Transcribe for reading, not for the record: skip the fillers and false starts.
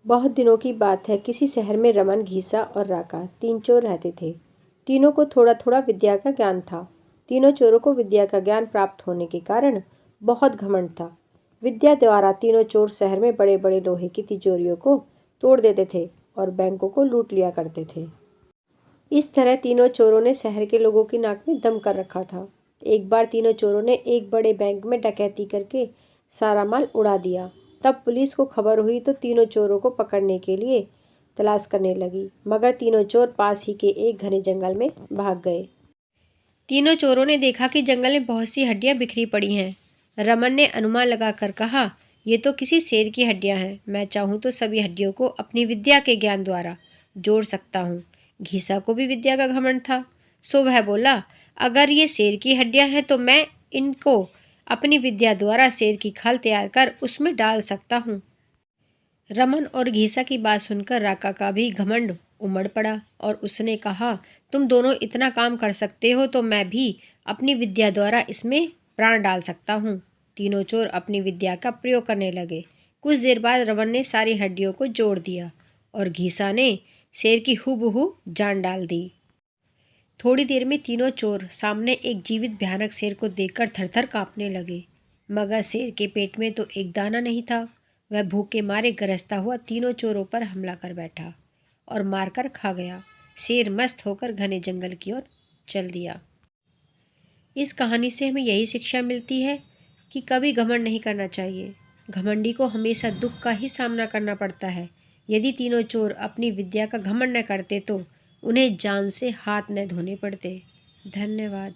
बहुत दिनों की बात है। किसी शहर में रमन, घीसा और राका तीन चोर रहते थे। तीनों को थोड़ा थोड़ा विद्या का ज्ञान था। तीनों चोरों को विद्या का ज्ञान प्राप्त होने के कारण बहुत घमंड था। विद्या द्वारा तीनों चोर शहर में बड़े बड़े लोहे की तिजोरियों को तोड़ देते थे और बैंकों को लूट लिया करते थे। इस तरह तीनों चोरों ने शहर के लोगों की नाक में दम कर रखा था। एक बार तीनों चोरों ने एक बड़े बैंक में डकैती करके सारा माल उड़ा दिया। तब पुलिस को खबर हुई तो तीनों चोरों को पकड़ने के लिए तलाश करने लगी, मगर तीनों चोर पास ही के एक घने जंगल में भाग गए। तीनों चोरों ने देखा कि जंगल में बहुत सी हड्डियां बिखरी पड़ी हैं। रमन ने अनुमान लगाकर कहा, ये तो किसी शेर की हड्डियां हैं। मैं चाहूँ तो सभी हड्डियों को अपनी विद्या के ज्ञान द्वारा जोड़ सकता हूँ। घीसा को भी विद्या का घमंड था, सो वह बोला, अगर ये शेर की हड्डियां हैं तो मैं इनको अपनी विद्या द्वारा शेर की खाल तैयार कर उसमें डाल सकता हूँ। रमन और घीसा की बात सुनकर राका का भी घमंड उमड़ पड़ा और उसने कहा, तुम दोनों इतना काम कर सकते हो तो मैं भी अपनी विद्या द्वारा इसमें प्राण डाल सकता हूँ। तीनों चोर अपनी विद्या का प्रयोग करने लगे। कुछ देर बाद रमन ने सारी हड्डियों को जोड़ दिया और घीसा ने शेर की हूबहू जान डाल दी। थोड़ी देर में तीनों चोर सामने एक जीवित भयानक शेर को देखकर थरथर कांपने लगे, मगर शेर के पेट में तो एक दाना नहीं था। वह भूख के मारे गरजता हुआ तीनों चोरों पर हमला कर बैठा और मारकर खा गया। शेर मस्त होकर घने जंगल की ओर चल दिया। इस कहानी से हमें यही शिक्षा मिलती है कि कभी घमंड नहीं करना चाहिए। घमंडी को हमेशा दुख का ही सामना करना पड़ता है। यदि तीनों चोर अपनी विद्या का घमंड न करते तो उन्हें जान से हाथ न धोने पड़ते। धन्यवाद।